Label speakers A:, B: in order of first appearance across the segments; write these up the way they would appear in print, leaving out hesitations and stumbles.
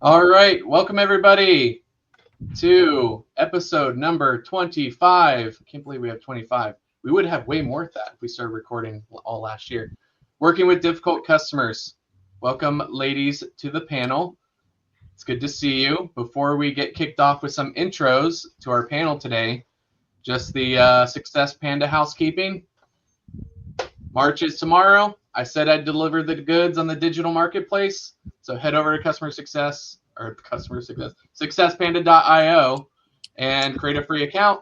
A: All right, welcome everybody to episode number 25. Can't believe we have 25. We would have way more than that if we started recording all last year. Working with difficult customers. Welcome, ladies, to the panel. It's good to see you. Before we get kicked off with some intros to our panel today, just the Success Panda housekeeping. March is tomorrow. I said I'd deliver the goods on the digital marketplace. So head over to successpanda.io and create a free account.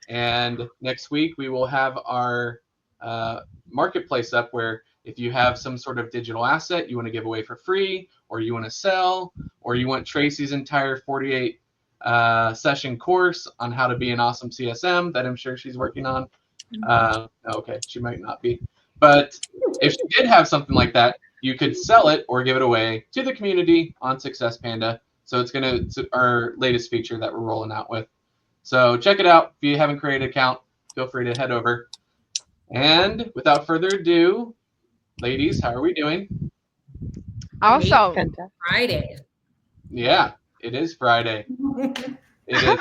A: And next week we will have our marketplace up where if you have some sort of digital asset you want to give away for free, or you want to sell, or you want Tracy's entire 48 session course on how to be an awesome CSM that I'm sure she's working on. Okay, she might not be. But if she did have something like that, you could sell it or give it away to the community on Success Panda. So it's our latest feature that we're rolling out with. So check it out. If you haven't created an account, feel free to head over. And without further ado, ladies, how are we doing?
B: Awesome.
C: Friday.
A: Yeah, it is Friday. It is,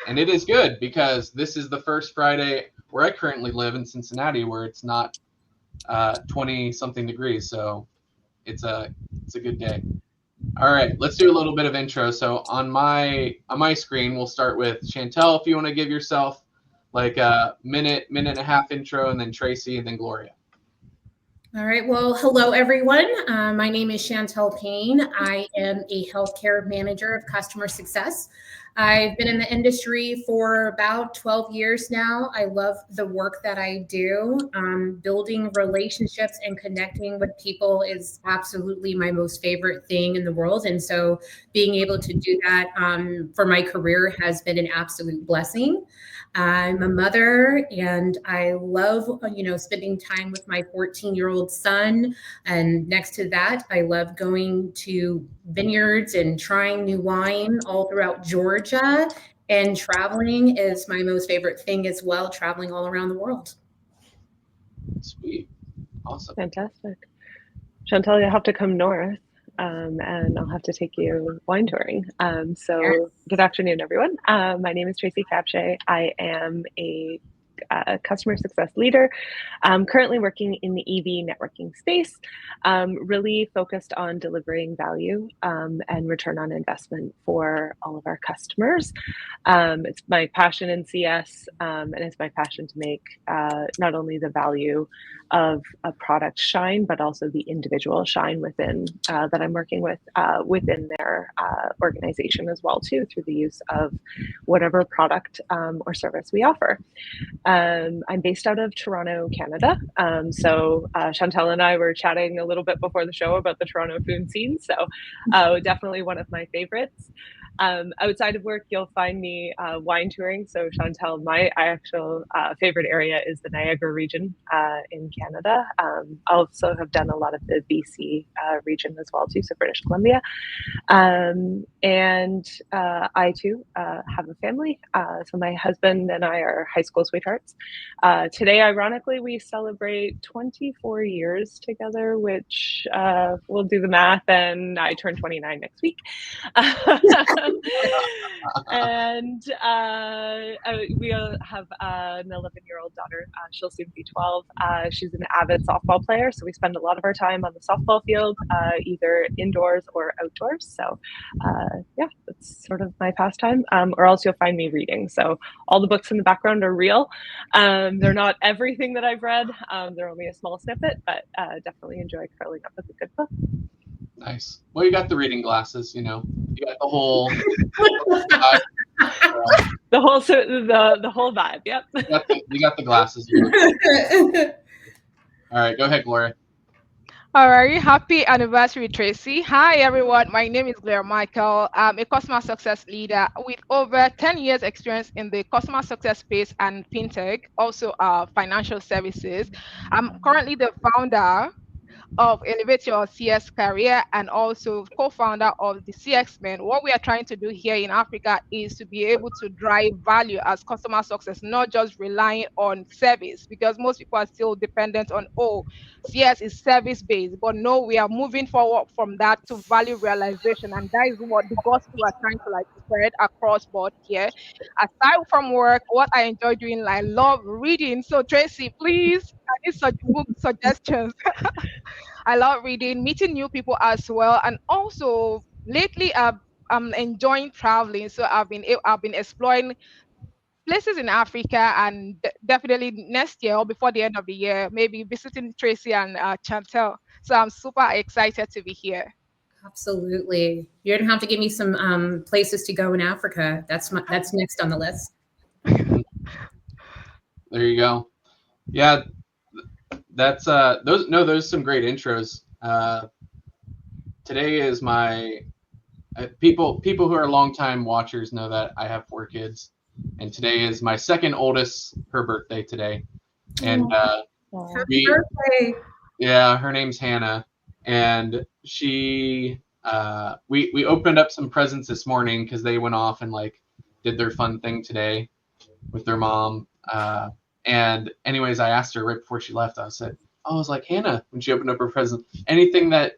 A: and it is good because this is the first Friday where I currently live in Cincinnati where it's not 20 something degrees. So it's a good day. All right, let's do a little bit of intro. So on my screen, we'll start with Chantel. If you want to give yourself like a minute and a half intro, and then Tracy, and then Gloria.
C: All right. Well, hello, everyone. My name is Chantel Payne. I am a healthcare manager of customer success. I've been in the industry for about 12 years now. I love the work that I do. Building relationships and connecting with people is absolutely my most favorite thing in the world. And so being able to do that for my career has been an absolute blessing. I'm a mother and I love, spending time with my 14-year-old son. And next to that, I love going to vineyards and trying new wine all throughout Georgia. And traveling is my most favorite thing as well, traveling all around the world.
A: Sweet. Awesome.
B: Fantastic. Chantel, you'll have to come north and I'll have to take you wine touring. Good afternoon, everyone. My name is Tracy Capshay. I am a customer success leader. I'm currently working in the EV networking space, really focused on delivering value and return on investment for all of our customers. It's my passion in CS, and it's my passion to make not only the value of a product shine, but also the individual shine within that I'm working with within their organization as well too, through the use of whatever product or service we offer. I'm based out of Toronto, Canada. Chantel and I were chatting a little bit before the show about the Toronto food scene. So definitely one of my favorites. Outside of work, you'll find me wine touring. So Chantel, my actual favorite area is the Niagara region in Canada. I also have done a lot of the BC region as well too, so British Columbia. I too have a family. So my husband and I are high school sweethearts. Today, ironically, we celebrate 24 years together, which we'll do the math, and I turn 29 next week. And we have an 11-year-old daughter. She'll soon be 12. She's an avid softball player, so we spend a lot of our time on the softball field, either indoors or outdoors. So that's sort of my pastime. Or else you'll find me reading. So all the books in the background are real. They're not everything that I've read. They're only a small snippet, but definitely enjoy curling up with a good book.
A: Nice. Well, you got the reading glasses, you got the whole
B: the whole vibe. Yep.
A: You got the glasses. All right, go ahead, Gloria.
D: All right, happy anniversary, Tracy. Hi, everyone. My name is Gloria Michael. I'm a customer success leader with over 10 years experience in the customer success space and fintech, also financial services. I'm currently the founder of Elevate Your CS Career and also co-founder of the CX Men. What we are trying to do here in Africa is to be able to drive value as customer success, not just relying on service, because most people are still dependent on, oh, CS is service based. But no, we are moving forward from that to value realization. And that is what the gospel we are trying to like spread across board here. Aside from work, what I enjoy doing, I love reading. So Tracy, please, I need such book suggestions. I love reading, meeting new people as well, and also lately I'm enjoying traveling. So I've been exploring places in Africa, and definitely next year or before the end of the year, maybe visiting Tracy and Chantel. So I'm super excited to be here.
C: Absolutely. You're gonna have to give me some places to go in Africa. That's next on the list.
A: There you go. Yeah, that's those are some great intros. Today is my people who are longtime watchers know that I have 4 kids, and today is my second oldest, her birthday today, and
C: Happy birthday.
A: yeah, her name's Hannah, and she we opened up some presents this morning because they went off and like did their fun thing today with their mom. And anyways, I asked her right before she left. I was like, Hannah, when she opened up her present, anything that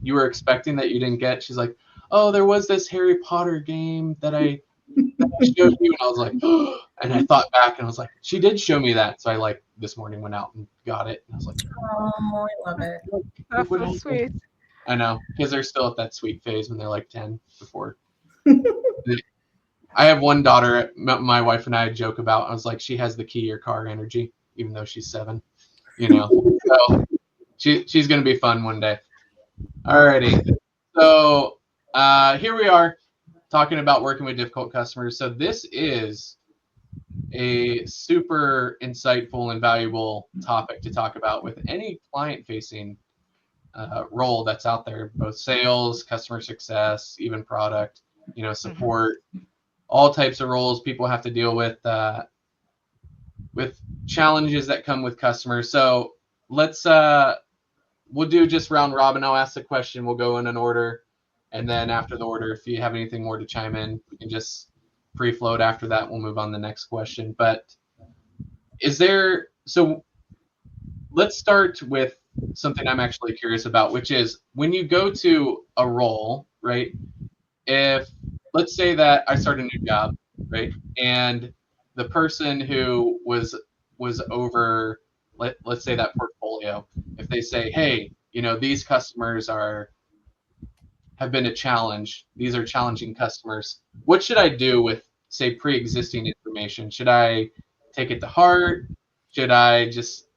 A: you were expecting that you didn't get? She's like, oh, there was this Harry Potter game that I showed you, and I was like, oh, and I thought back and I was like, she did show me that. So I like this morning went out and got it. And I was like,
C: oh, I love it.
D: That's so sweet.
A: I know, because they're still at that sweet phase when they're like 10 before. I have one daughter, my wife and I joke about. I was like, she has the key your car energy, even though she's 7, you know. So she's going to be fun one day. Alrighty. So here we are talking about working with difficult customers. So this is a super insightful and valuable topic to talk about with any client-facing role that's out there, both sales, customer success, even product, support. All types of roles people have to deal with challenges that come with customers. So let's we'll do just round robin. I'll ask the question. We'll go in an order, and then after the order, if you have anything more to chime in, we can just pre-float. After that, we'll move on to the next question. But so let's start with something I'm actually curious about, which is when you go to a role, right? If let's say that I start a new job, right? And the person who was over, let's say that portfolio, if they say, hey, these customers have been a challenge. These are challenging customers. What should I do with, say, pre-existing information? Should I take it to heart? Should I just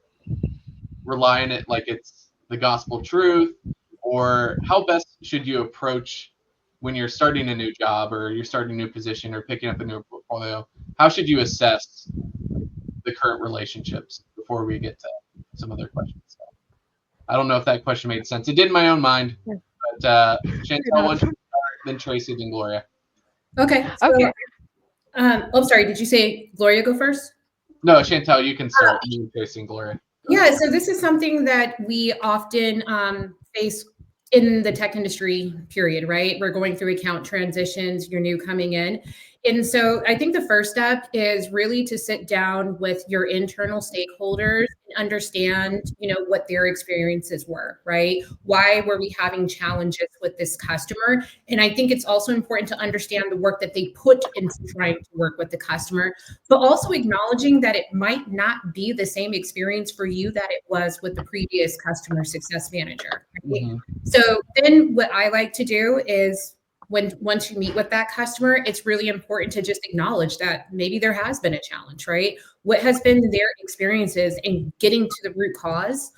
A: rely on it like it's the gospel truth? Or how best should you approach when you're starting a new job or you're starting a new position or picking up a new portfolio? How should you assess the current relationships before we get to some other questions? So, I don't know if that question made sense. It did in my own mind, but Chantel, then Tracy, then Gloria.
C: Okay. So,
D: okay.
C: I'm sorry. Did you say Gloria go first?
A: No, Chantel, you can start. Tracy and Gloria.
C: Yeah. So this is something that we often face in the tech industry, period, right? We're going through account transitions, you're new coming in. And so I think the first step is really to sit down with your internal stakeholders and understand, what their experiences were, right? Why were we having challenges with this customer? And I think it's also important to understand the work that they put into trying to work with the customer, but also acknowledging that it might not be the same experience for you that it was with the previous customer success manager. Right? Mm-hmm. So then what I like to do is once you meet with that customer, it's really important to just acknowledge that maybe there has been a challenge, right? What has been their experiences and getting to the root cause.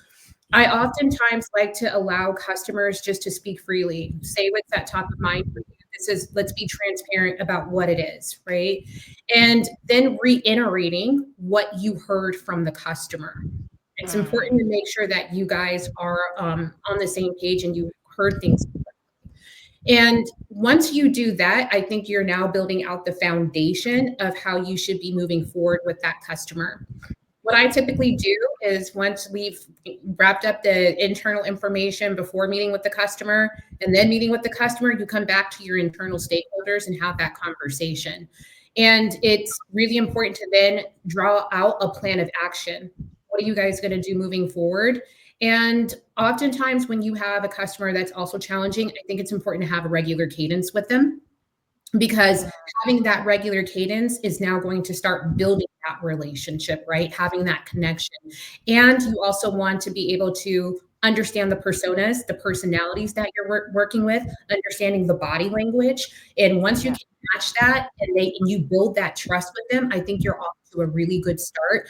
C: I oftentimes like to allow customers just to speak freely, say what's at top of mind for you. Let's be transparent about what it is, right? And then reiterating what you heard from the customer. It's important to make sure that you guys are on the same page and you heard things. And once you do that, I think you're now building out the foundation of how you should be moving forward with that customer. What I typically do is once we've wrapped up the internal information before meeting with the customer and then meeting with the customer, you come back to your internal stakeholders and have that conversation. And it's really important to then draw out a plan of action. What are you guys going to do moving forward? And oftentimes when you have a customer that's also challenging, I think it's important to have a regular cadence with them, because having that regular cadence is now going to start building that relationship, right? Having that connection. And you also want to be able to understand the personas, the personalities that you're working with, understanding the body language. And once you can match that and you build that trust with them, I think you're off to a really good start.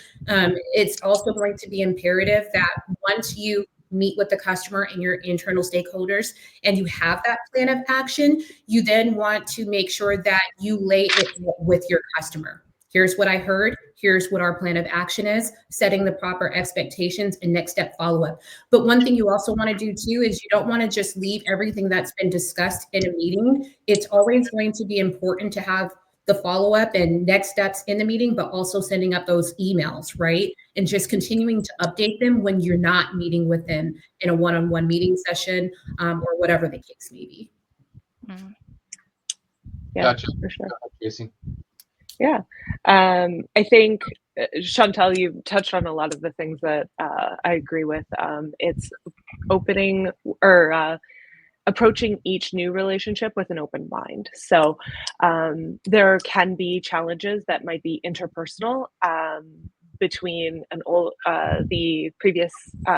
C: It's also going to be imperative that once you meet with the customer and your internal stakeholders and you have that plan of action, you then want to make sure that you lay it with your customer. Here's what I heard. Here's what our plan of action is, setting the proper expectations and next step follow-up. But one thing you also want to do too is you don't want to just leave everything that's been discussed in a meeting. It's always going to be important to have the follow-up and next steps in the meeting, but also sending up those emails, right? And just continuing to update them when you're not meeting with them in a one-on-one meeting session, or whatever the case may be.
B: Yeah,
A: Gotcha.
B: for sure.
A: Casey.
B: Yeah. I think, Chantel, you touched on a lot of the things that I agree with. It's opening or approaching each new relationship with an open mind. So there can be challenges that might be interpersonal between the previous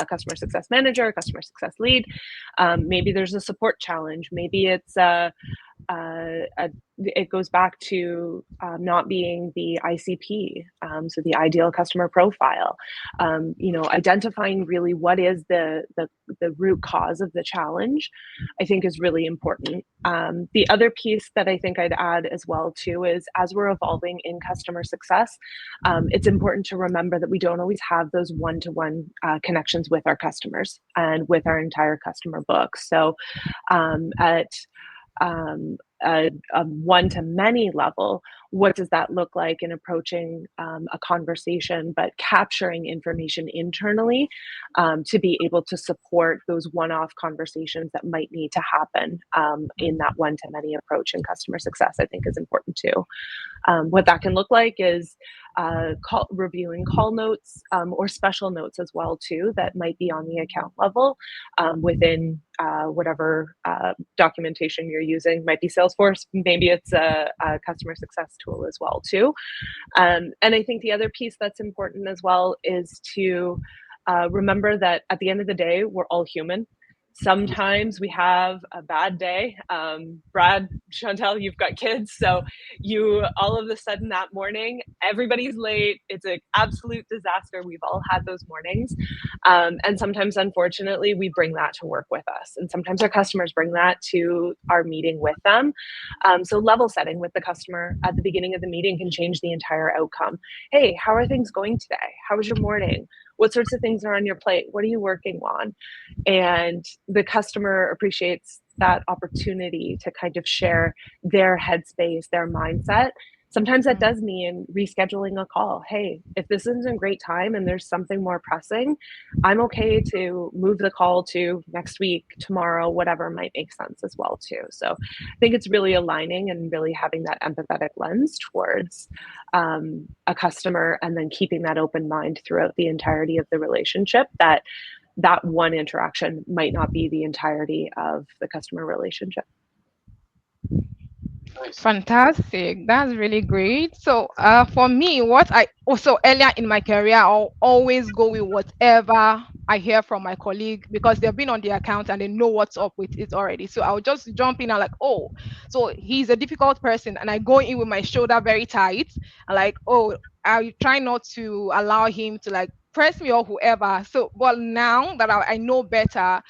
B: customer success manager, customer success lead. Maybe there's a support challenge. Maybe it's it goes back to not being the ICP, so the ideal customer profile. Identifying really what is the root cause of the challenge, I think is really important. The other piece that I think I'd add as well too is, as we're evolving in customer success, it's important to remember that we don't always have those one-to-one connections with our customers and with our entire customer book. So at a one-to-many level, what does that look like in approaching a conversation, but capturing information internally to be able to support those one-off conversations that might need to happen in that one-to-many approach in customer success, I think is important too. What that can look like is reviewing call notes or special notes as well too that might be on the account level within whatever documentation you're using. Might be Salesforce, maybe it's a customer success tool as well too. And I think the other piece that's important as well is to remember that at the end of the day, we're all human. Sometimes we have a bad day. Brad, Chantel, you've got kids, so you all of a sudden that morning, everybody's late. It's an absolute disaster. We've all had those mornings. And sometimes, unfortunately, we bring that to work with us. And sometimes our customers bring that to our meeting with them. So level setting with the customer at the beginning of the meeting can change the entire outcome. Hey, how are things going today? How was your morning? What sorts of things are on your plate? What are you working on? And the customer appreciates that opportunity to kind of share their headspace, their mindset. Sometimes that does mean rescheduling a call. Hey, if this isn't a great time and there's something more pressing, I'm okay to move the call to next week, tomorrow, whatever might make sense as well too. So I think it's really aligning and really having that empathetic lens towards a customer, and then keeping that open mind throughout the entirety of the relationship, that one interaction might not be the entirety of the customer relationship.
A: Nice.
D: Fantastic. That's really great. So for me, what I also earlier in my career, I'll always go with whatever I hear from my colleague, because they've been on the account and they know what's up with it already. So I'll just jump in and like, oh, so he's a difficult person, and I go in with my shoulder very tight and like, oh, I try not to allow him to like press me or whoever. So, but now that I know better,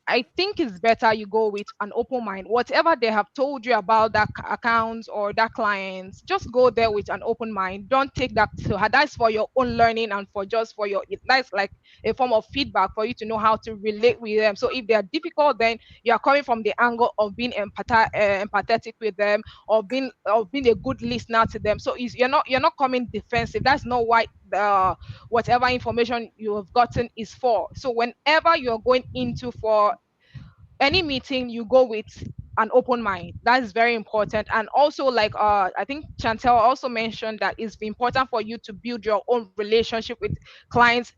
D: I think it's better you go with an open mind. Whatever they have told you about that account or that client, just go there with an open mind. Don't take that to heart. That's for your own learning and for just for your, that's like a form of feedback for you to know how to relate with them. So if they are difficult, then you are coming from the angle of being empathetic with them, or being a good listener to them. So you're not coming defensive. That's not why the whatever information you have gotten is for. So whenever you're going into for any meeting, you go with an open mind. That is very important. And also, like I think Chantel also mentioned that it's important for you to build your own relationship with clients,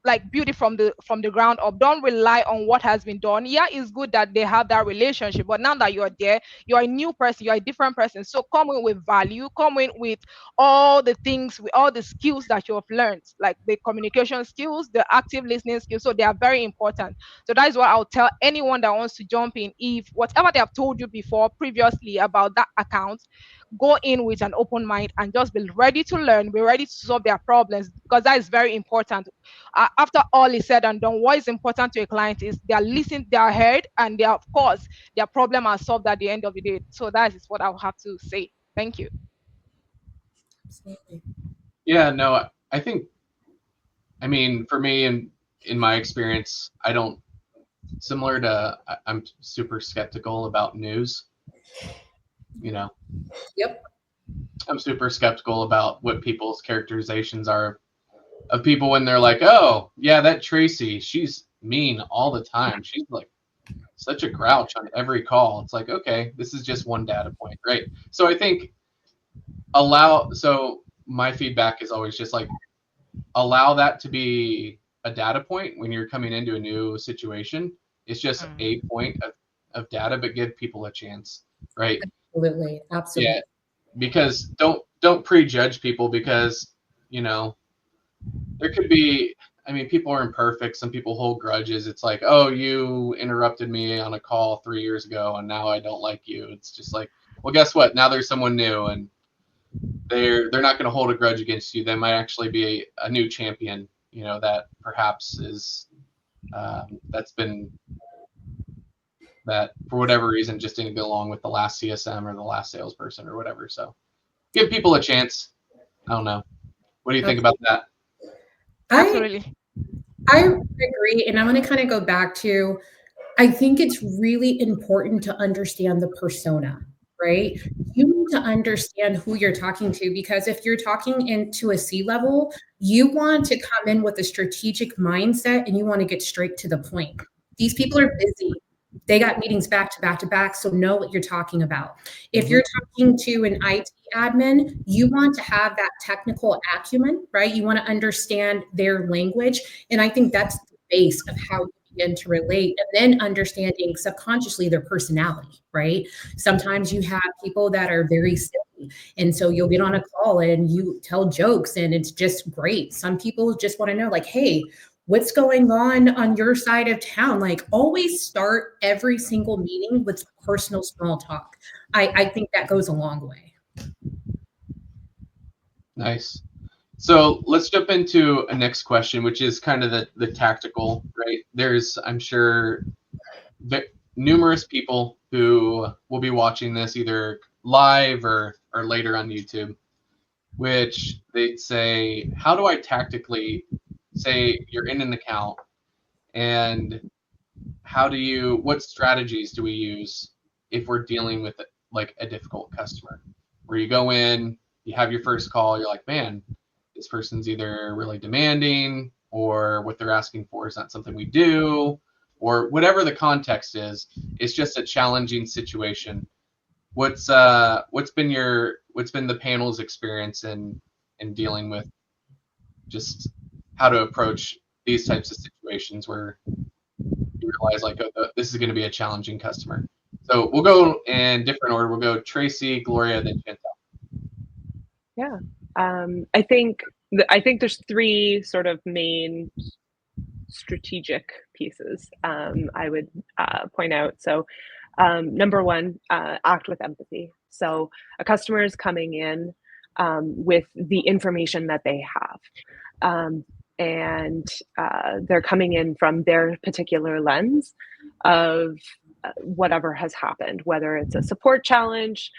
D: like build it from the ground up. Don't rely on what has been done. Yeah, it's good that they have that relationship, but now that you're there, you're a new person, you're a different person. So come in with value, come in with all the things, with all the skills that you have learned, like the communication skills, the active listening skills. So they are very important. So that is what I'll tell anyone that wants to jump in. If whatever they have told you before previously about that account, go in with an open mind and just be ready to learn, be ready to solve their problems, because that is very important. After all is said and done, what is important to a client is they are listening, they are heard, and they are, of course, their problem are solved at the end of the day. So that is what I'll have to say. Thank you.
C: Absolutely.
A: Yeah, no, I think, I mean, for me and in my experience, I don't, similar to, I'm super skeptical about news. You know,
C: Yep.
A: I'm super skeptical about what people's characterizations are of people when they're like, oh, yeah, that Tracy, she's mean all the time. She's like such a grouch on every call. It's like, okay, this is just one data point, right? So I think so my feedback is always just like, allow that to be a data point when you're coming into a new situation. It's just a point of data, but give people a chance, right?
C: Absolutely. Absolutely.
A: Yeah, because don't prejudge people, because, you know, there could be, I mean, people are imperfect. Some people hold grudges. It's like, oh, you interrupted me on a call 3 years ago and now I don't like you. It's just like, well, guess what? Now there's someone new and they're not going to hold a grudge against you. They might actually be a new champion, you know, that perhaps is that's been, that for whatever reason just didn't get along with the last CSM or the last salesperson or whatever. So give people a chance. I don't know. What do you think about that?
D: Absolutely.
C: I agree. And I'm going to kind of go back to, I think it's really important to understand the persona, right? You need to understand who you're talking to, because if you're talking into a C-level, you want to come in with a strategic mindset and you want to get straight to the point. These people are busy. They got meetings back to back to back, so know what you're talking about. If you're talking to an IT admin, you want to have that technical acumen, right? You want to understand their language. And I think that's the base of how you begin to relate, and then understanding subconsciously their personality, right? Sometimes you have people that are very silly, and so you'll get on a call and you tell jokes and it's just great. Some people just want to know, like, hey, what's going on your side of town? Like, always start every single meeting with personal small talk. I think that goes a long way.
A: Nice. So let's jump into a next question, which is kind of the tactical, right? There's, I'm sure, numerous people who will be watching this either live or later on YouTube, which they'd say, how do I tactically, say you're in an account, and what strategies do we use if we're dealing with like a difficult customer, where you go in, you have your first call, you're like, man, this person's either really demanding or what they're asking for is not something we do, or whatever the context is, it's just a challenging situation. What's been the panel's experience in dealing with just how to approach these types of situations where you realize, like, oh, this is going to be a challenging customer? So we'll go in different order. We'll go Tracy, Gloria, then Chantel.
B: Yeah. I think there's three sort of main strategic pieces I would point out. So number one, act with empathy. So a customer is coming in with the information that they have. And they're coming in from their particular lens of whatever has happened, whether it's a support challenge,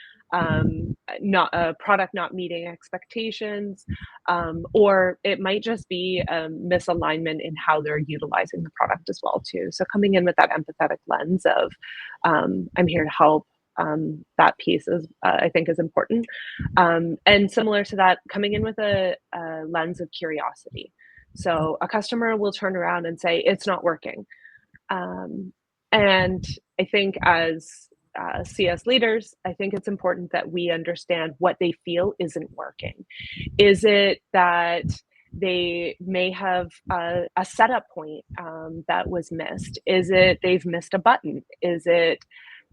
B: not a product not meeting expectations, or it might just be a misalignment in how they're utilizing the product as well too. So coming in with that empathetic lens of I'm here to help, that piece is, I think, is important. And similar to that, coming in with a lens of curiosity. So a customer will turn around and say, it's not working. And I think as CS leaders, I think it's important that we understand what they feel isn't working. Is it that they may have a setup point that was missed? Is it they've missed a button? Is it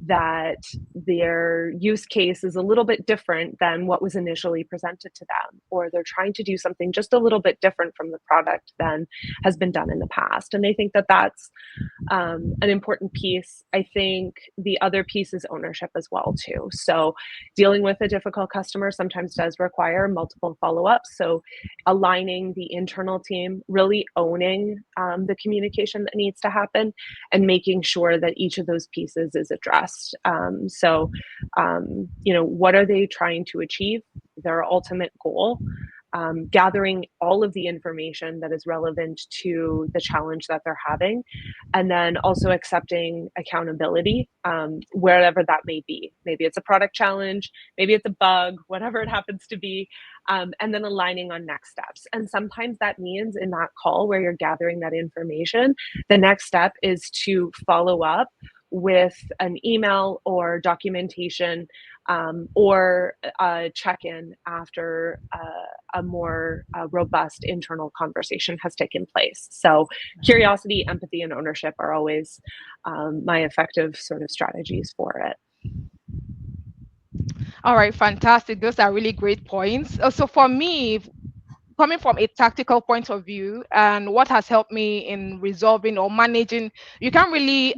B: that their use case is a little bit different than what was initially presented to them, or they're trying to do something just a little bit different from the product than has been done in the past? And I think that that's an important piece. I think the other piece is ownership as well too. So dealing with a difficult customer sometimes does require multiple follow-ups. So aligning the internal team, really owning the communication that needs to happen, and making sure that each of those pieces is addressed. What are they trying to achieve? Their ultimate goal. Gathering all of the information that is relevant to the challenge that they're having, and then also accepting accountability wherever that may be. Maybe it's a product challenge, maybe it's a bug, whatever it happens to be, and then aligning on next steps. And sometimes that means in that call where you're gathering that information, the next step is to follow up with an email or documentation or a check-in after a more robust internal conversation has taken place. So curiosity, empathy, and ownership are always my effective sort of strategies for it.
D: All right, fantastic. Those are really great points. So for me, coming from a tactical point of view, and what has helped me in resolving or managing, you can't really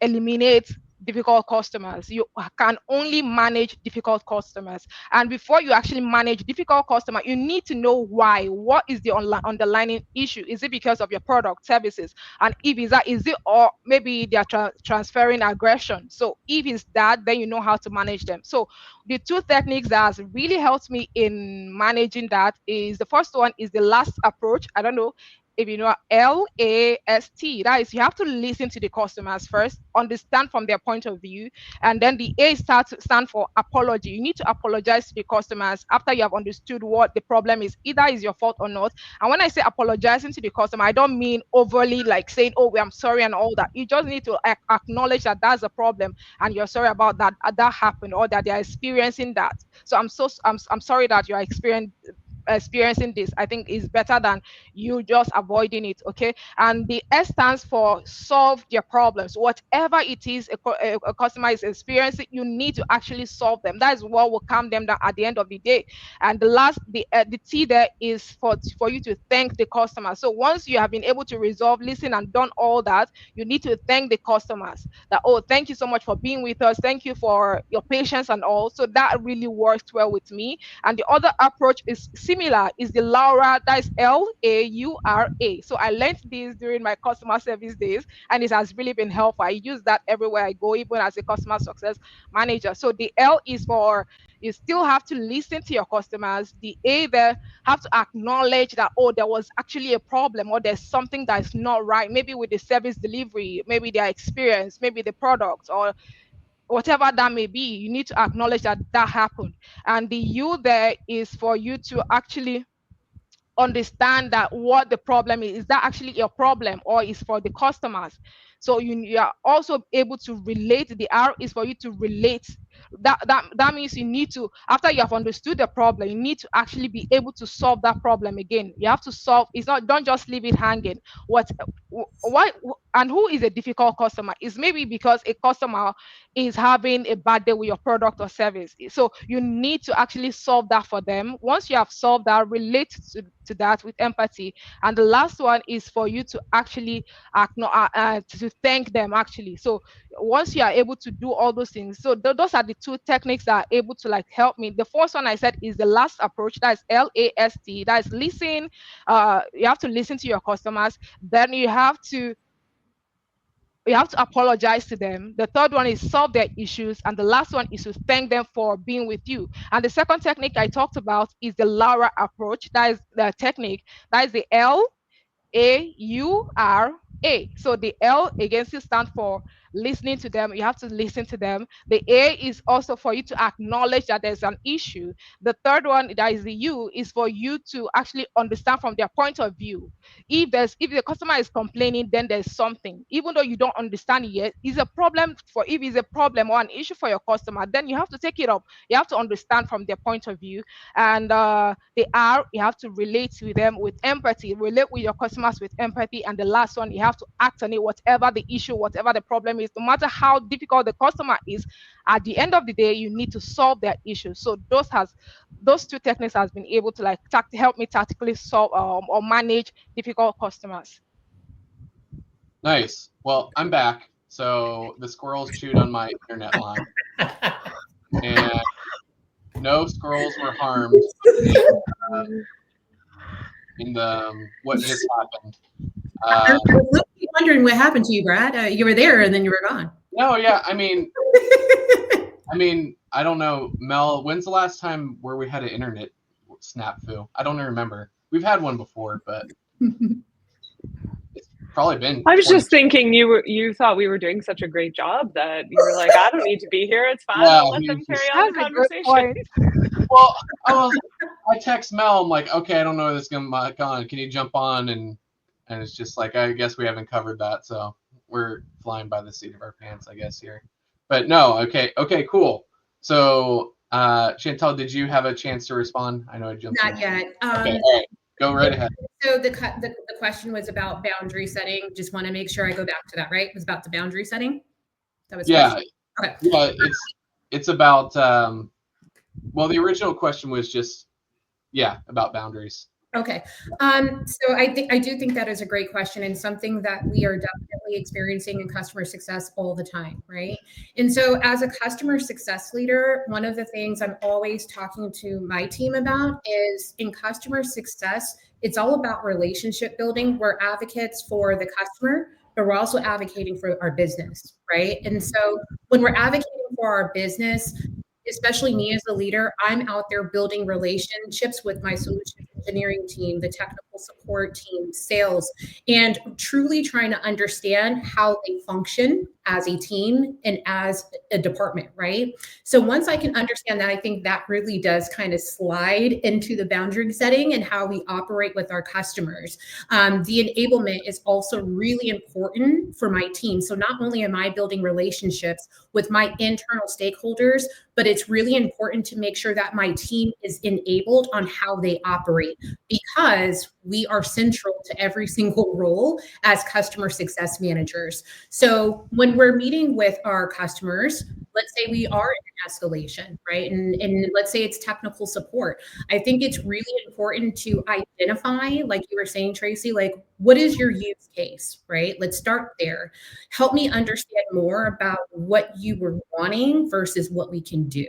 D: eliminate difficult customers. You can only manage difficult customers. And before you actually manage difficult customer, you need to know why. What is the underlying issue? Is it because of your product, services? And if is it, or maybe they are transferring aggression? So if it's that, then you know how to manage them. So the two techniques that has really helped me in managing that is, the first one is the last approach. I don't know if you know LAST. That is, you have to listen to the customers first, understand from their point of view, and then the A stand for apology. You need to apologize to the customers after you have understood what the problem is, either is your fault or not. And when I say apologizing to the customer, I don't mean overly like saying, oh, I'm sorry and all that. You just need to acknowledge that that's a problem and you're sorry about that happened, or that they are experiencing that. So I'm sorry that you are experiencing this. I think is better than you just avoiding it. Okay. And the S stands for solve their problems. Whatever it is a customer is experiencing, you need to actually solve them. That is what will calm them down at the end of the day. And the T there is for you to thank the customer. So once you have been able to resolve, listen, and done all that, you need to thank the customers that, oh, thank you so much for being with us, thank you for your patience and all. So that really worked well with me. And the other approach is similar, is the Laura, that is LAURA. So I learned this during my customer service days, and it has really been helpful. I use that everywhere I go, even as a customer success manager. So the L is for, you still have to listen to your customers. The A there, have to acknowledge that, oh, there was actually a problem, or there's something that is not right, maybe with the service delivery, maybe their experience, maybe the product, or whatever that may be. You need to acknowledge that happened. And the U there is for you to actually understand that what the problem is that actually your problem, or is for the customers. So you are also able to relate. The R is for you to relate. That means you need to, after you have understood the problem, you need to actually be able to solve that problem again. You have to solve. It's not, don't just leave it hanging. Why and who is a difficult customer? Is maybe because a customer is having a bad day with your product or service. So you need to actually solve that for them. Once you have solved that, relate to that with empathy. And the last one is for you to actually to thank them actually. So once you are able to do all those things, so those are the two techniques that are able to like help me. The first one I said is the last approach, that is LAST, that is listen. You have to listen to your customers. Then you have to apologize to them. The third one is solve their issues. And the last one is to thank them for being with you. And the second technique I talked about is the Laura approach. That is the technique. That is the LAURA. So the L again still stands for listening to them. You have to listen to them. The A is also for you to acknowledge that there's an issue. The third one, that is the U, is for you to actually understand from their point of view. If the customer is complaining, then there's something, even though you don't understand it yet, is a problem. For if it's a problem or an issue for your customer, then you have to take it up. You have to understand from their point of view. And the R, you have to relate with them with empathy, relate with your customers with empathy. And the last one, you have to act on it, whatever the issue, whatever the problem is, no matter how difficult the customer is. At the end of the day, you need to solve their issue. So those two techniques has been able to help me tactically solve or manage difficult customers.
A: Nice. Well, I'm back. So the squirrels chewed on my internet line, and no squirrels were harmed in the what just happened.
C: I was wondering what happened to you, Brad. You were there and then you were gone.
A: No, yeah. I mean, I don't know, Mel. When's the last time where we had an internet snafu? I don't remember. We've had one before, but it's probably been.
B: I was just thinking you thought we were doing such a great job that you were like, I don't need to be here. It's fine.
A: Yeah,
B: I'll let them carry on the conversation.
A: Well, I text Mel. I'm like, okay, I don't know where this is gonna go on. Can you jump on? And it's just like, I guess we haven't covered that, so we're flying by the seat of our pants, I guess, here. But no, okay, cool. So, Chantal, did you have a chance to respond? I know I jumped in.
C: Not yet.
A: Okay, all right, go right ahead.
C: So the question was about boundary setting. Just want to make sure I go back to that, right? It was about the boundary setting? That was
A: Yeah.
C: Okay.
A: Yeah, it's about, well, the original question was just, about boundaries.
C: Okay. So I do think that is a great question and something that we are definitely experiencing in customer success all the time, right? And so as a customer success leader, one of the things I'm always talking to my team about is in customer success, it's all about relationship building. We're advocates for the customer, but we're also advocating for our business, right? And so when we're advocating for our business, especially me as a leader, I'm out there building relationships with my solution engineering team, the technical support team, sales, and truly trying to understand how they function as a team and as a department, right? So once I can understand that, I think that really does kind of slide into the boundary setting and how we operate with our customers. The enablement is also really important for my team. So not only am I building relationships with my internal stakeholders, but it's really important to make sure that my team is enabled on how they operate because we are central to every single role as customer success managers. So when we're meeting with our customers, let's say we are in an escalation, right? And let's say it's technical support. I think it's really important to identify, like you were saying, Tracy, like what is your use case, right? Let's start there. Help me understand more about what you were wanting versus what we can do.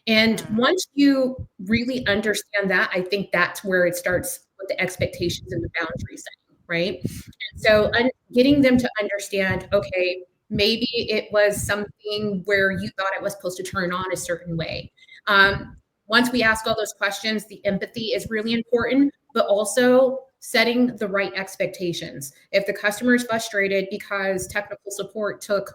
C: And once you really understand that, I think that's where it starts with the expectations and the boundary setting, right? And so getting them to understand, okay, maybe it was something where you thought it was supposed to turn on a certain way. Once we ask all those questions, the empathy is really important, but also setting the right expectations. If the customer is frustrated because technical support took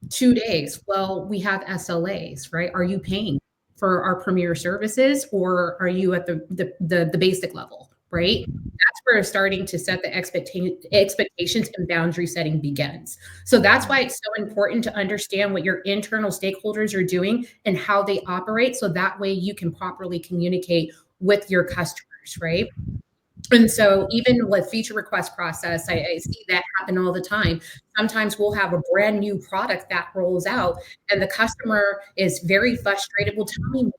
C: 2 days, well, we have SLAs, right? Are you paying for our premier services or are you at the basic level? Right? That's where starting to set the expectations and boundary setting begins. So that's why it's so important to understand what your internal stakeholders are doing and how they operate. So that way you can properly communicate with your customers, right? And so even with feature request process, I see that happen all the time. Sometimes we'll have a brand new product that rolls out and the customer is very frustrated. Well, tell me more.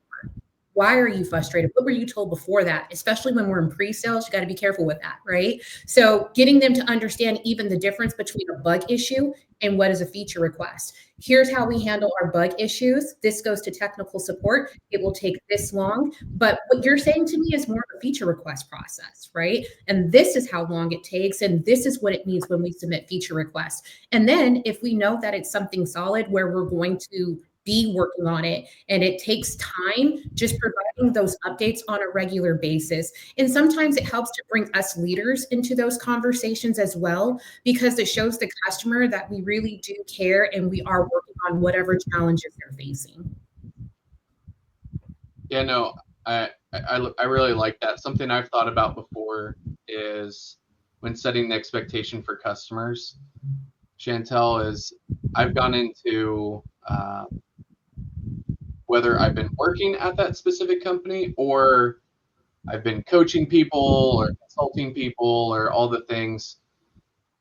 C: Why are you frustrated? What were you told before that? Especially when we're in pre-sales, you got to be careful with that, right? So getting them to understand even the difference between a bug issue and what is a feature request. Here's how we handle our bug issues. This goes to technical support. It will take this long, but what you're saying to me is more of a feature request process, right? And this is how long it takes. And this is what it means when we submit feature requests. And then if we know that it's something solid where we're going to be working on it. And it takes time just providing those updates on a regular basis. And sometimes it helps to bring us leaders into those conversations as well, because it shows the customer that we really do care and we are working on whatever challenges they're facing.
A: Yeah, no, I really like that. Something I've thought about before is when setting the expectation for customers, Chantel, is I've gone into whether I've been working at that specific company or I've been coaching people or consulting people or all the things.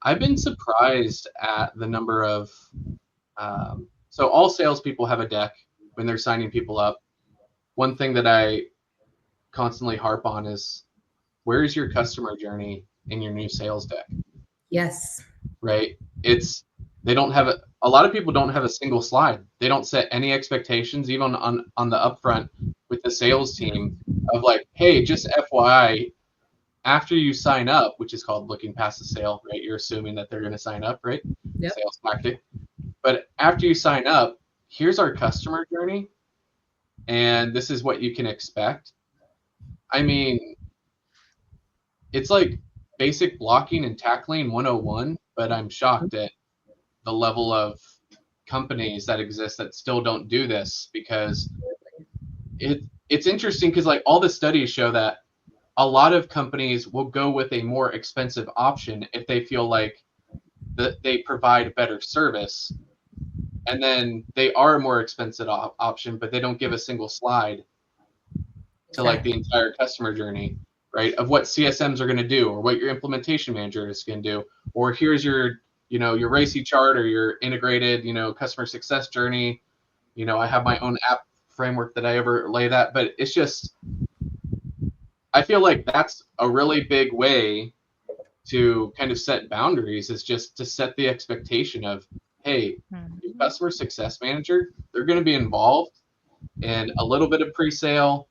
A: I've been surprised at the number of so all salespeople have a deck when they're signing people up. One thing that I constantly harp on is, where's your customer journey in your new sales deck?
C: Yes.
A: Right? They don't have a lot of people don't have a single slide. They don't set any expectations, even on the upfront with the sales team, of like, hey, just FYI, after you sign up, which is called looking past the sale, right? You're assuming that they're going to sign up, right?
C: Yep.
A: Sales tactic. But after you sign up, here's our customer journey, and this is what you can expect. I mean, it's like basic blocking and tackling 101, but I'm shocked at the level of companies that exist that still don't do this, because it's interesting, because like all the studies show that a lot of companies will go with a more expensive option if they feel like that they provide better service, and then they are a more expensive option, but they don't give a single slide to like the entire customer journey, right? Of what CSMs are going to do, or what your implementation manager is going to do, or here's your, your RACI chart or your integrated, customer success journey. I have my own app framework that I overlay that, but it's just, I feel like that's a really big way to kind of set boundaries, is just to set the expectation of, hey, your customer success manager, they're going to be involved in a little bit of pre-sale,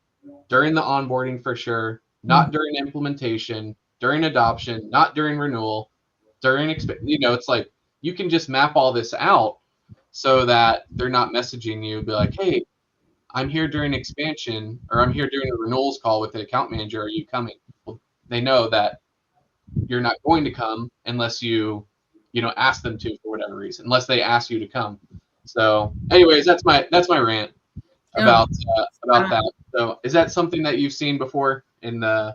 A: during the onboarding for sure, not during implementation, during adoption, not during renewal, during it's like you can just map all this out so that they're not messaging you, be like, hey, I'm here during expansion, or I'm here during a renewals call with the account manager. Are you coming? Well, they know that you're not going to come unless you ask them to, for whatever reason, unless they ask you to come. So anyways, that's my rant about that. So is that something that you've seen before in the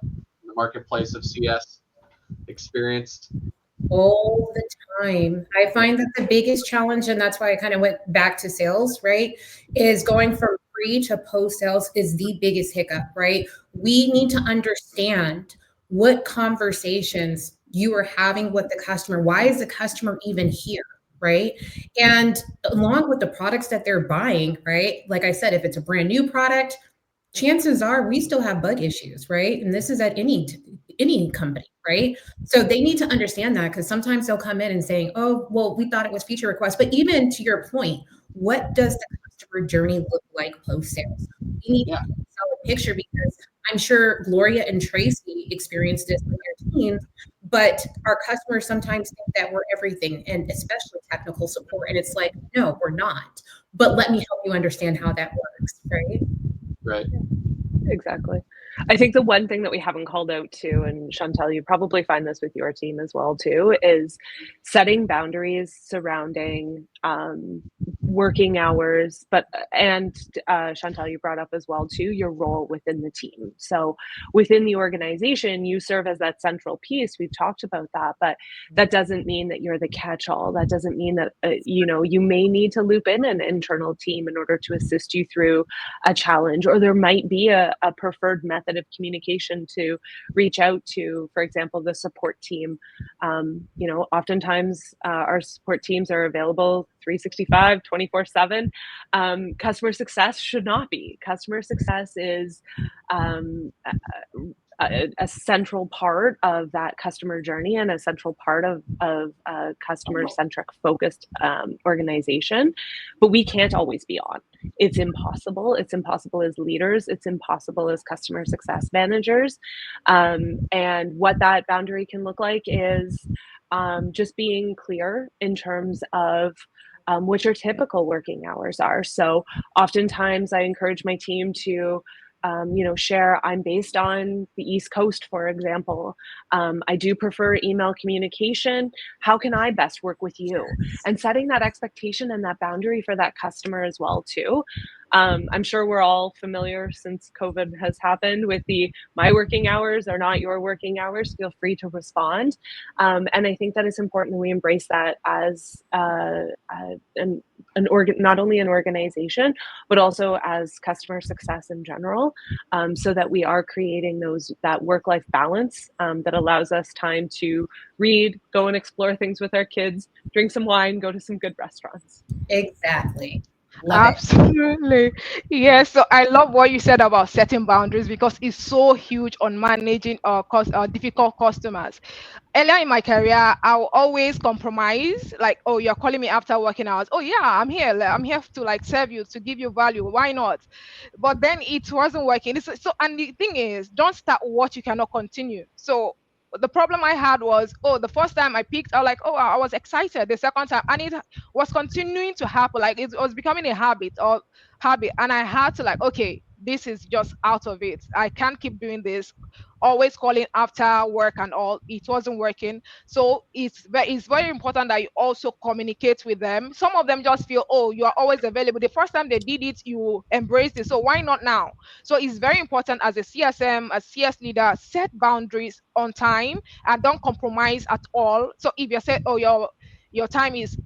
A: marketplace of CS, experienced?
C: All the time. I find that the biggest challenge, and that's why I kind of went back to sales, right, is going from pre to post sales is the biggest hiccup, right? We need to understand what conversations you are having with the customer. Why is the customer even here? Right. And along with the products that they're buying, right? Like I said, if it's a brand new product, chances are we still have bug issues, right? And this is at any company, right? So they need to understand that, because sometimes they'll come in and saying, oh, well, we thought it was feature request. But even to your point, what does the customer journey look like post sales? We need to get a solid picture, because I'm sure Gloria and Tracy experienced this with their teams, but our customers sometimes think that we're everything, and especially technical support. And it's like, no, we're not. But let me help you understand how that works, right?
A: Right.
B: Exactly. I think the one thing that we haven't called out too, and Chantel, you probably find this with your team as well too, is setting boundaries surrounding working hours, and Chantel, you brought up as well too, your role within the team. So within the organization, you serve as that central piece. We've talked about that, but that doesn't mean that you're the catch-all. That doesn't mean that, you may need to loop in an internal team in order to assist you through a challenge, or there might be a preferred method of communication to reach out to, for example, the support team. Oftentimes our support teams are available 365, 24/7. Customer success should not be. Customer success is a central part of that customer journey, and a central part of a customer-centric focused organization. But we can't always be on. It's impossible. It's impossible as leaders. It's impossible as customer success managers. And what that boundary can look like is just being clear in terms of what your typical working hours are. So oftentimes I encourage my team to share. I'm based on the East Coast, for example. I do prefer email communication. How can I best work with you? And setting that expectation and that boundary for that customer as well too. I'm sure we're all familiar since COVID has happened with the my working hours are not your working hours. Feel free to respond. And I think that it's important that we embrace that as not only an organization, but also as customer success in general, so that we are creating that work-life balance that allows us time to read, go and explore things with our kids, drink some wine, go to some good restaurants.
C: Exactly. Love it.
D: Absolutely. Yes. So I love what you said about setting boundaries because it's so huge on managing difficult customers. Earlier in my career, I will always compromise. Like, oh, you're calling me after working hours. Oh yeah, I'm here. I'm here to like serve you, to give you value. Why not? But then it wasn't working. So, and the thing is, don't start what you cannot continue. So the problem I had was, oh, the first time I picked, I was like, oh, I was excited. The second time, and it was continuing to happen. Like it was becoming a habit, and I had to like, okay, this is just out of it. I can't keep doing this. Always calling after work and all. It wasn't working. So it's very important that you also communicate with them. Some of them just feel, oh, you are always available. The first time they did it, you embraced it. So why not now? So it's very important as a CSM, a CS leader, set boundaries on time and don't compromise at all. So if you say, oh, your time is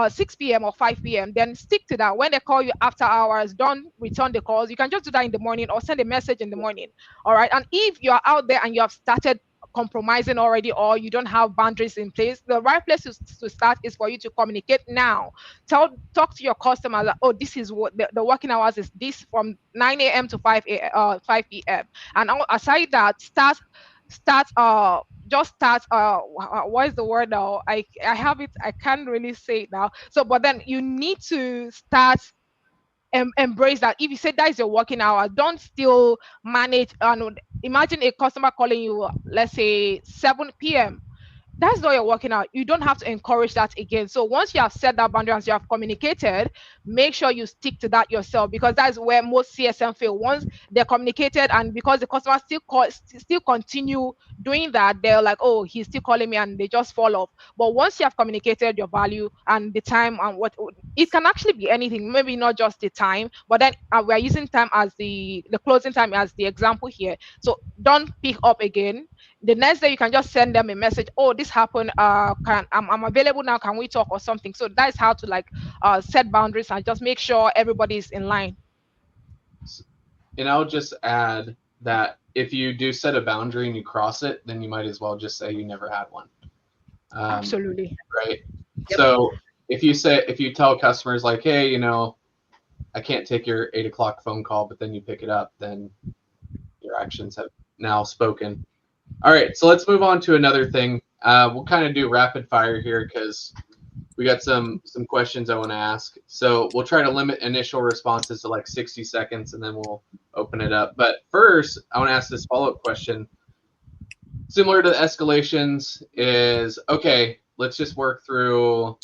D: 6 p.m. or 5 p.m., then stick to that. When they call you after hours, don't return the calls. You can just do that in the morning or send a message in the morning. All right. And if you're out there and you have started compromising already, or you don't have boundaries in place, the right place to start is for you to communicate now. Talk to your customer that, oh, this is what the working hours is, this from 9 a.m. to 5 p.m. And aside that, just start what is the word now? I have it, I can't really say it now. So but then you need to start embrace that. If you say that is your working hour, don't still manage and imagine a customer calling you, let's say 7 p.m. That's not your working out. You don't have to encourage that again. So once you have set that boundary and you have communicated, make sure you stick to that yourself, because that's where most CSM fail. Once they're communicated and because the customer still continue doing that, they're like, oh, he's still calling me, and they just fall off. But once you have communicated your value and the time and what it can actually be anything, maybe not just the time, but then we're using time as the closing time as the example here. So don't pick up again. The next day you can just send them a message, oh, this happened, I'm available now, can we talk or something. So that's how to like set boundaries and just make sure everybody's in line.
A: And I'll just add that if you do set a boundary and you cross it, then you might as well just say you never had one.
D: Absolutely.
A: Right. Yep. So if you tell customers like, hey, I can't take your 8 o'clock phone call, but then you pick it up, then your actions have now spoken. All right, so let's move on to another thing. We'll kind of do rapid fire here because we got some questions I want to ask. So we'll try to limit initial responses to like 60 seconds, and then we'll open it up. But first, I want to ask this follow-up question. Similar to the escalations is, okay, let's just work through,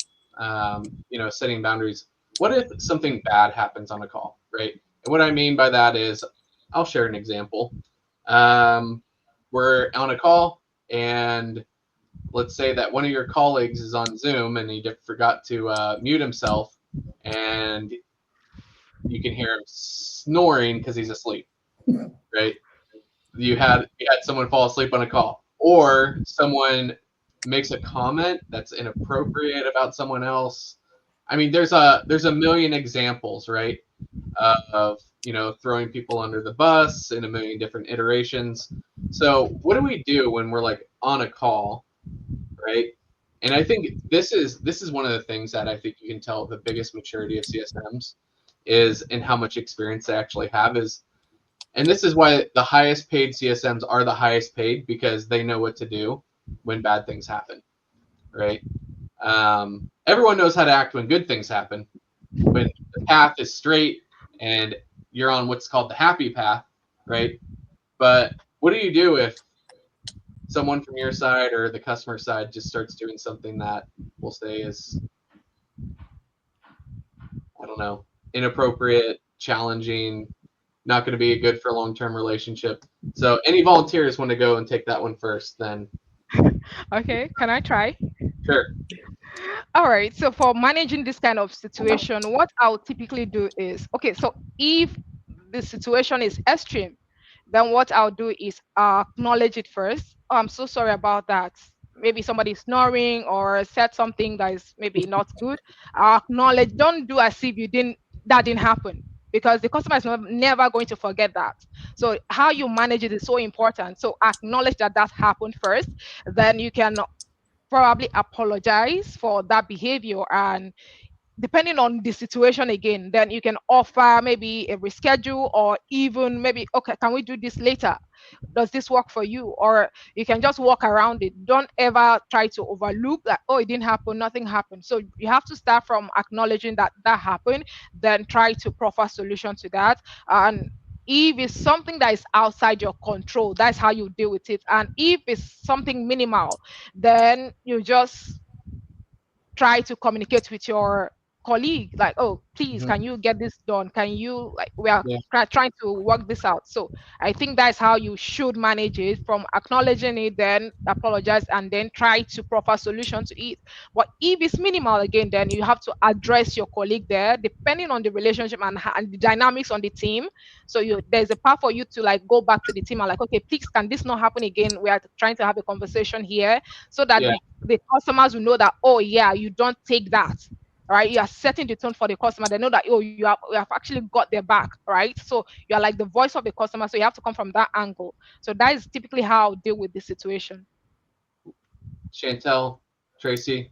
A: setting boundaries. What if something bad happens on a call, right? And what I mean by that is, I'll share an example. We're on a call, and let's say that one of your colleagues is on Zoom and he forgot to mute himself, and you can hear him snoring because he's asleep, right? You had someone fall asleep on a call, or someone makes a comment that's inappropriate about someone else. I mean, there's a million examples, right, of throwing people under the bus in a million different iterations. So what do we do when we're like on a call, right? And I think this is one of the things that I think you can tell the biggest maturity of CSMs is in how much experience they actually have is, and this is why the highest paid CSMs are the highest paid, because they know what to do when bad things happen, right? Everyone knows how to act when good things happen, when the path is straight and you're on what's called the happy path, right? But what do you do if someone from your side or the customer side just starts doing something that we'll say is don't know, inappropriate, challenging, not going to be good for a long-term relationship. So any volunteers want to go and take that one first, then
D: Okay, can I try?
A: sure.
D: All right. So for managing this kind of situation, what I'll typically do is, okay, so if the situation is extreme, then what I'll do is acknowledge it first. Oh, I'm so sorry about that. Maybe somebody's snoring or said something that is maybe not good. Acknowledge. Don't do as if that didn't happen, because the customer is never going to forget that. So how you manage it is so important. So acknowledge that happened first. Then you can probably apologize for that behavior, and depending on the situation again, then you can offer maybe a reschedule, or even maybe, okay, can we do this later? Does this work for you? Or you can just walk around it. Don't ever try to overlook that, oh, it didn't happen, nothing happened. So you have to start from acknowledging that happened, then try to proffer solution to that. And if it's something that is outside your control, that's how you deal with it. And if it's something minimal, then you just try to communicate with your colleague, like, oh, please,
A: Mhm.
D: can you get this done? Can you, like, we are
A: Yeah.
D: trying to work this out. So I think that's how you should manage it, from acknowledging it, then apologize, and then try to proffer solution to it. But if it's minimal again, then you have to address your colleague there, depending on the relationship and the dynamics on the team. So there's a path for you to, like, go back to the team and, like, okay, please, can this not happen again? We are trying to have a conversation here, so that
A: Yeah.
D: the customers will know that, oh yeah, you don't take that, right? You are setting the tone for the customer. They know that, oh, you have actually got their back, right? So you are like the voice of the customer. So you have to come from that angle. So that is typically how I'll deal with this situation.
A: Chantel, Tracy.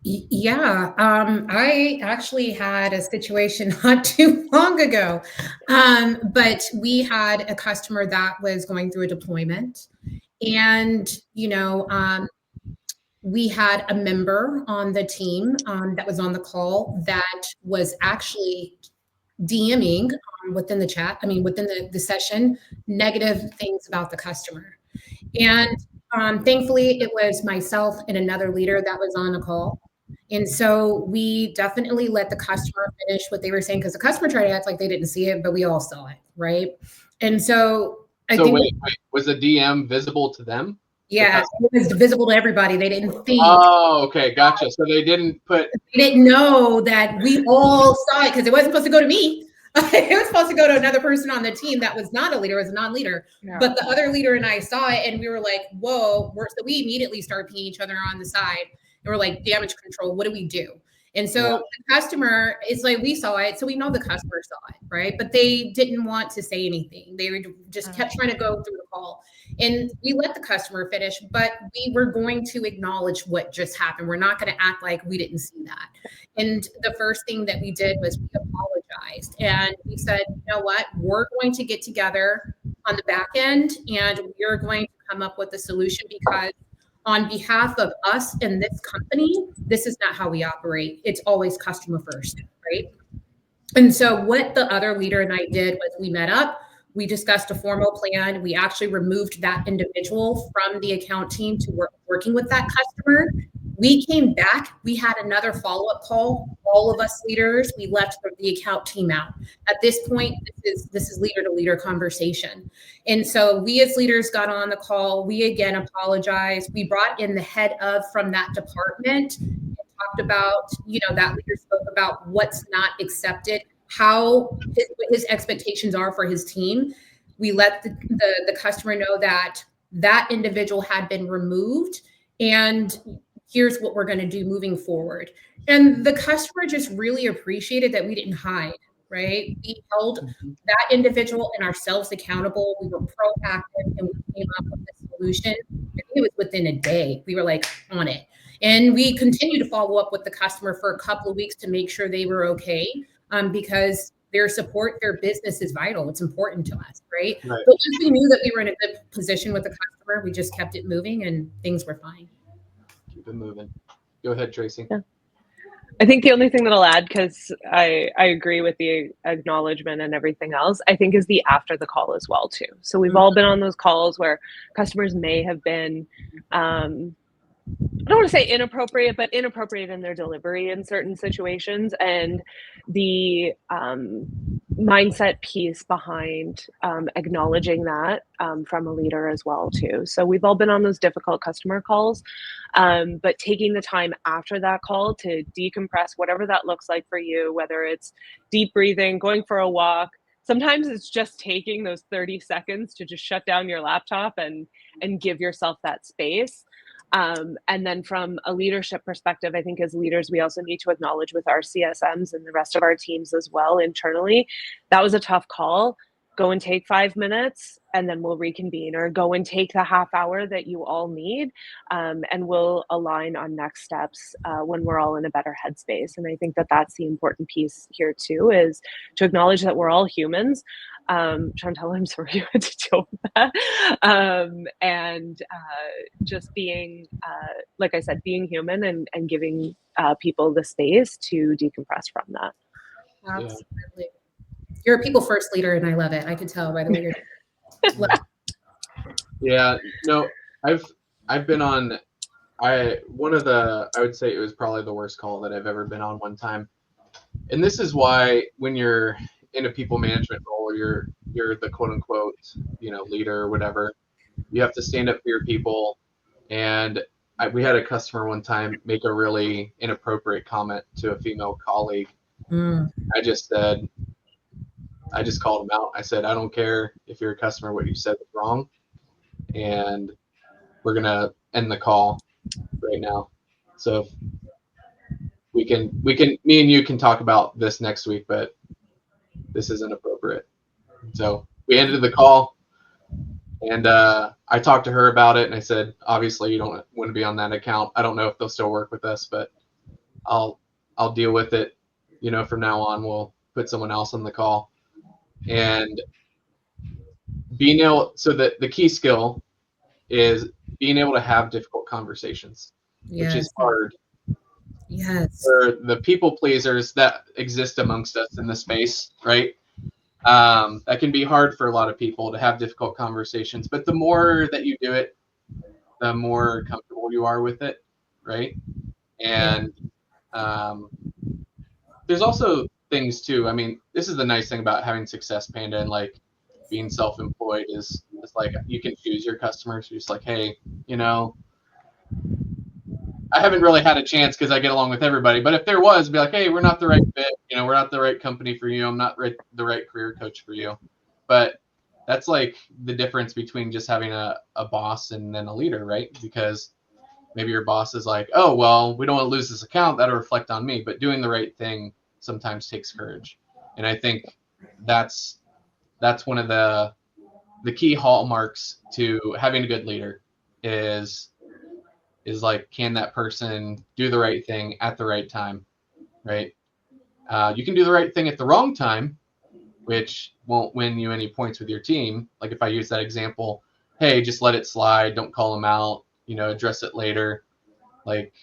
C: Yeah, I actually had a situation not too long ago, but we had a customer that was going through a deployment, and we had a member on the team that was on the call that was actually DMing within the chat, within the session, negative things about the customer. And thankfully, it was myself and another leader that was on the call. And so we definitely let the customer finish what they were saying, because the customer tried to act like they didn't see it, but we all saw it, right? And so I think—
A: wait, was the DM visible to them?
C: Yeah, it was visible to everybody. They didn't think.
A: Oh, okay, gotcha. So they didn't
C: know that we all saw it, because it wasn't supposed to go to me. It was supposed to go to another person on the team that was not a leader, was a non-leader. Yeah. But the other leader and I saw it, and we were like, whoa. So we immediately started pinging each other on the side, and we're like, damage control, what do we do? And so the customer, it's like, we saw it, so we know the customer saw it, right? But they didn't want to say anything. They just kept trying to go through the call. And we let the customer finish, but we were going to acknowledge what just happened. We're not going to act like we didn't see that. And the first thing that we did was we apologized. And we said, you know what, we're going to get together on the back end, and we're going to come up with a solution, because on behalf of us and this company, this is not how we operate. It's always customer first, right? And so what the other leader and I did was we met up, we discussed a formal plan. We actually removed that individual from the account team to working with that customer. We came back, we had another follow-up call. All of us leaders, we left the account team out. At this point, this is leader to leader conversation. And so we as leaders got on the call. We again apologized. We brought in the head of from that department and talked about, that leader spoke about what's not accepted, how his expectations are for his team. We let the customer know that that individual had been removed, and here's what we're going to do moving forward. And the customer just really appreciated that we didn't hide, right? We held that individual and ourselves accountable. We were proactive, and we came up with a solution. I think it was within a day. We were like on it. And we continued to follow up with the customer for a couple of weeks to make sure they were okay, because their support, their business is vital. It's important to us, right? But once we knew that we were in a good position with the customer, we just kept it moving and things were fine.
A: Keep it moving. Go ahead, Tracy.
B: Yeah. I think the only thing that I'll add, because I agree with the acknowledgement and everything else, I think is the after the call as well too. So we've all been on those calls where customers may have been I don't want to say inappropriate, but inappropriate in their delivery in certain situations. And the mindset piece behind acknowledging that from a leader as well too. So we've all been on those difficult customer calls, but taking the time after that call to decompress, whatever that looks like for you, whether it's deep breathing, going for a walk. Sometimes it's just taking those 30 seconds to just shut down your laptop and give yourself that space. And then from a leadership perspective, I think as leaders, we also need to acknowledge with our CSMs and the rest of our teams as well internally, that was a tough call. Go and take 5 minutes and then we'll reconvene, or go and take the half hour that you all need, and we'll align on next steps when we're all in a better headspace. And I think that that's the important piece here too, is to acknowledge that we're all humans. Chantel, I'm sorry you had to deal with that. And just being, like I said, being human and giving people the space to decompress from that.
C: Absolutely. You're a people first leader, and I love it. I could tell by the way you're.
A: Yeah, no, I've been on. I would say it was probably the worst call that I've ever been on one time, and this is why when you're in a people management role, you're the quote unquote leader or whatever, you have to stand up for your people. And we had a customer one time make a really inappropriate comment to a female colleague. I just called him out. I said, I don't care if you're a customer, what you said was wrong. And we're going to end the call right now. So we can, me and you can talk about this next week, but this isn't appropriate. So we ended the call, and I talked to her about it, and I said, obviously you don't want to be on that account. I don't know if they'll still work with us, but I'll deal with it. From now on, we'll put someone else on the call. And so that the key skill is being able to have difficult conversations, which is hard.
C: Yes.
A: For the people pleasers that exist amongst us in the space, right? That can be hard for a lot of people to have difficult conversations, but the more that you do it, the more comfortable you are with it, right? And there's also things too. I mean, this is the nice thing about having Success Panda and like being self-employed is like you can choose your customers. You're just like, hey, I haven't really had a chance because I get along with everybody. But if there was, be like, hey, we're not the right fit. We're not the right company for you. I'm not the right career coach for you. But that's like the difference between just having a boss and then a leader, right? Because maybe your boss is like, oh, well, we don't want to lose this account. That'll reflect on me. But doing the right thing sometimes takes courage. And I think that's one of the key hallmarks to having a good leader is like, can that person do the right thing at the right time, right? You can do the right thing at the wrong time, which won't win you any points with your team. Like if I use that example, hey, just let it slide. Don't call them out, address it later. Like,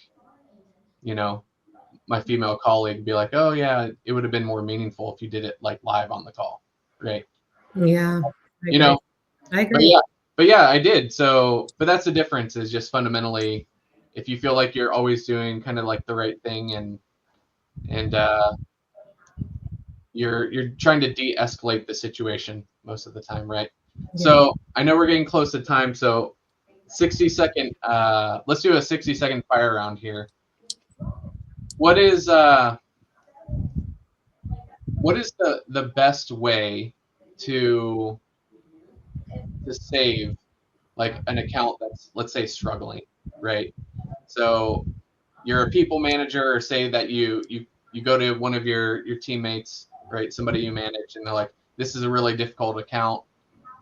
A: my female colleague would be like, oh yeah, it would have been more meaningful if you did it like live on the call, right?
C: Yeah. I agree.
A: But yeah, I did. So, but that's the difference, is just fundamentally, if you feel like you're always doing kind of like the right thing and you're trying to de-escalate the situation most of the time, right? Yeah. So I know we're getting close to time. So 60-second, let's do a 60-second fire round here. What is the best way to save like an account that's, let's say, struggling, right? So you're a people manager, or say that you go to one of your teammates, right? Somebody you manage, and they're like, this is a really difficult account.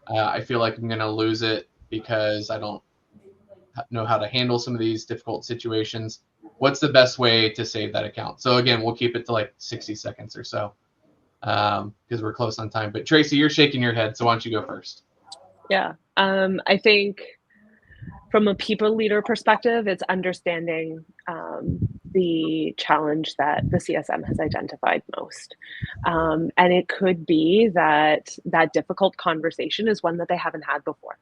A: I feel like I'm going to lose it because I don't know how to handle some of these difficult situations. What's the best way to save that account? So again, we'll keep it to like 60 seconds or so because we're close on time. But Tracy, you're shaking your head, so why don't you go first?
B: Yeah, I think from a people leader perspective, it's understanding the challenge that the CSM has identified most. And it could be that difficult conversation is one that they haven't had before.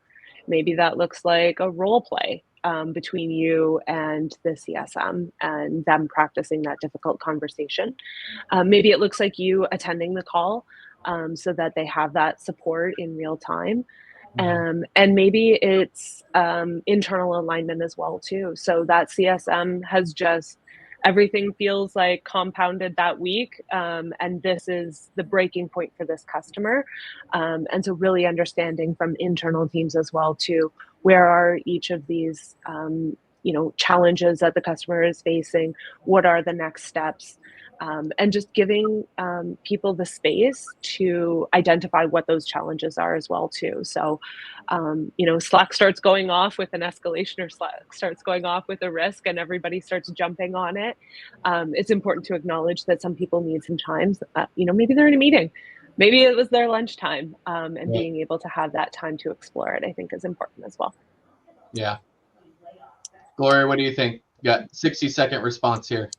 B: Maybe that looks like a role play between you and the CSM and them practicing that difficult conversation. Maybe it looks like you attending the call so that they have that support in real time. And maybe it's internal alignment as well too. So that CSM has just, everything feels like compounded that week. And this is the breaking point for this customer. And so really understanding from internal teams as well too, where are each of these challenges that the customer is facing? What are the next steps? And just giving people the space to identify what those challenges are as well too. So, Slack starts going off with an escalation, or Slack starts going off with a risk, and everybody starts jumping on it. It's important to acknowledge that some people need some time. Maybe they're in a meeting, maybe it was their lunchtime, and being able to have that time to explore it, I think, is important as well.
A: Yeah. Gloria, what do you think? Got 60-second response here.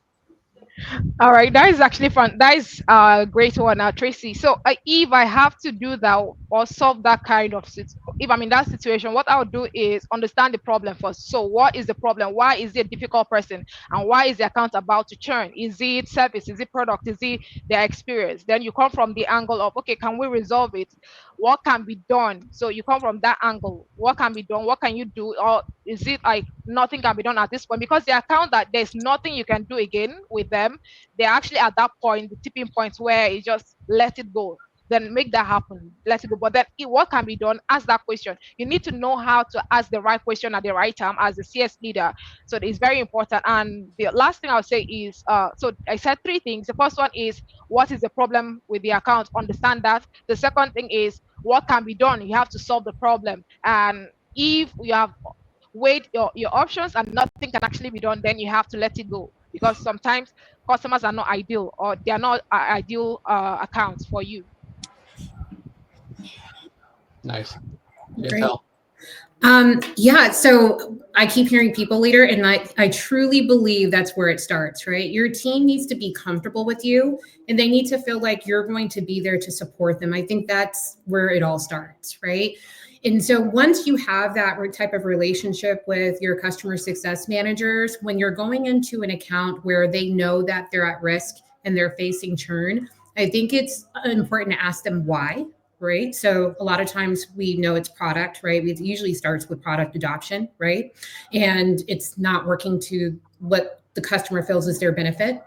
D: All right, that is actually fun. That is a great one, Tracy. So if I have to do that or solve that kind of if I'm in that situation, what I'll do is understand the problem first. So what is the problem? Why is it a difficult person? And why is the account about to churn? Is it service? Is it product? Is it their experience? Then you come from the angle of, okay, can we resolve it? What can be done? So you come from that angle. What can be done? What can you do? Or is it like nothing can be done at this point? Because the account that there's nothing you can do again with them, they're actually at that point, the tipping point where you just let it go. Then make that happen, let it go. But then what can be done? Ask that question. You need to know how to ask the right question at the right time as a CS leader. So it's very important. And the last thing I'll say is, so I said 3 things. The first one is, what is the problem with the account? Understand that. The second thing is, what can be done? You have to solve the problem. And if you have weighed your options and nothing can actually be done, then you have to let it go. Because sometimes customers are not ideal, or they are not ideal accounts for you.
A: Nice.
C: Great. So I keep hearing people leader, and I truly believe that's where it starts, right? Your team needs to be comfortable with you, and they need to feel like you're going to be there to support them. I think that's where it all starts, right? And so once you have that type of relationship with your customer success managers, when you're going into an account where they know that they're at risk and they're facing churn, I think it's important to ask them why, right? So a lot of times we know it's product, right? It usually starts with product adoption, right? And it's not working to what the customer feels is their benefit.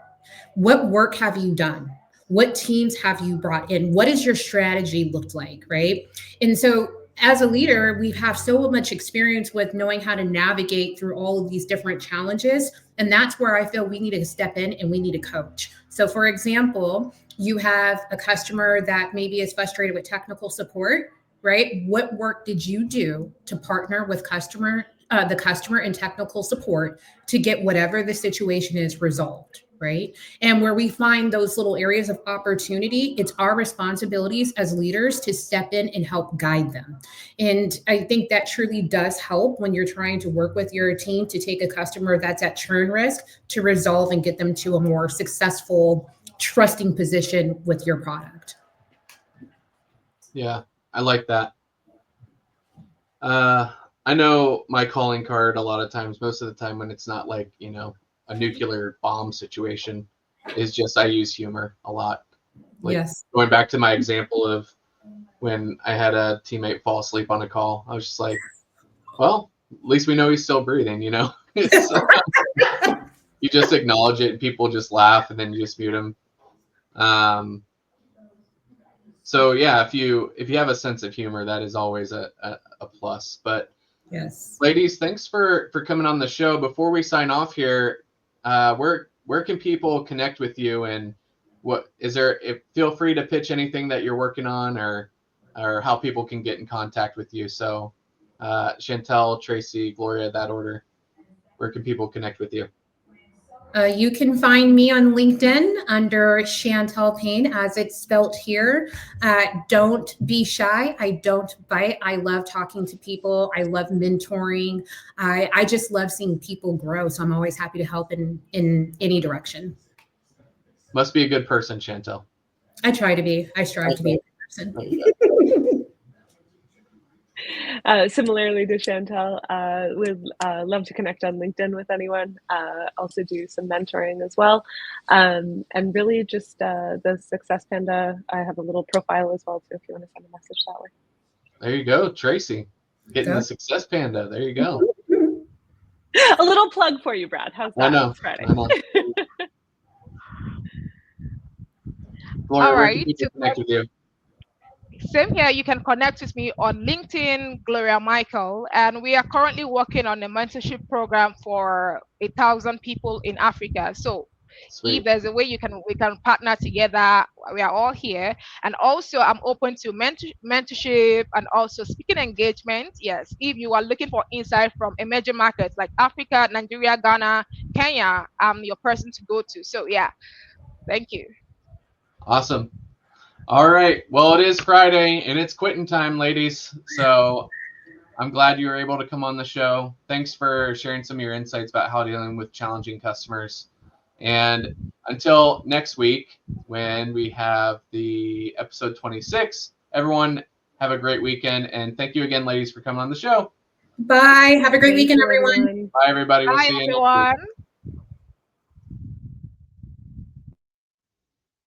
C: What work have you done? What teams have you brought in? What does your strategy look like, right? And so as a leader, we have so much experience with knowing how to navigate through all of these different challenges. And that's where I feel we need to step in and we need to coach. So for example, you have a customer that maybe is frustrated with technical support, right? What work did you do to partner with the customer and technical support to get whatever the situation is resolved? Right. And where we find those little areas of opportunity, it's our responsibilities as leaders to step in and help guide them. And I think that truly does help when you're trying to work with your team to take a customer that's at churn risk to resolve and get them to a more successful, trusting position with your product.
A: Yeah, I like that. I know my calling card a lot of times, most of the time when it's not like, a nuclear bomb situation, is just I use humor a lot. Like,
C: yes.
A: Going back to my example of when I had a teammate fall asleep on a call, I was just like, well, at least we know he's still breathing, It's, you just acknowledge it and people just laugh and then you just mute him. So yeah, if you have a sense of humor, that is always a plus. But
C: yes,
A: ladies, thanks for coming on the show. Before we sign off here, where can people connect with you, and feel free to pitch anything that you're working on or how people can get in contact with you. So Chantel, Tracy, Gloria, that order, where can people connect with you?
C: You can find me on LinkedIn under Chantel Payne, as it's spelt here. Don't be shy. I don't bite. I love talking to people. I love mentoring. I just love seeing people grow. So I'm always happy to help in any direction.
A: Must be a good person, Chantel.
C: I try to be. I strive to be a good person.
B: Similarly to Chantel, would love to connect on LinkedIn with anyone. Also do some mentoring as well. And really just the Success Panda, I have a little profile as well too if you want to send a message that way.
A: There you go, Tracy. Getting the Success Panda. There you go.
B: A little plug for you, Brad. How's that?
A: I know.
B: It's Friday.
A: I know. Gloria,
D: All
A: where
D: right,
A: can people
D: to
A: connect with you?
D: Same here. You can connect with me on LinkedIn, Gloria Michael, and we are currently working on a mentorship program for 1,000 people in Africa. So
A: Sweet.
D: if there's a way we can partner together, we are all here. And also, I'm open to mentorship and also speaking engagement. Yes, if you are looking for insight from emerging markets like Africa, Nigeria, Ghana, Kenya, I'm your person to go to. So yeah, thank you.
A: Awesome. All right. Well, it is Friday and it's quitting time, ladies. So I'm glad you were able to come on the show. Thanks for sharing some of your insights about how dealing with challenging customers. And until next week, when we have the episode 26, everyone have a great weekend. And thank you again, ladies, for coming on the show.
C: Bye. Have a great
B: Thank
C: weekend,
B: you,
C: everyone.
A: Bye, everybody. We'll
D: Bye,
A: see you next week.
D: everyone.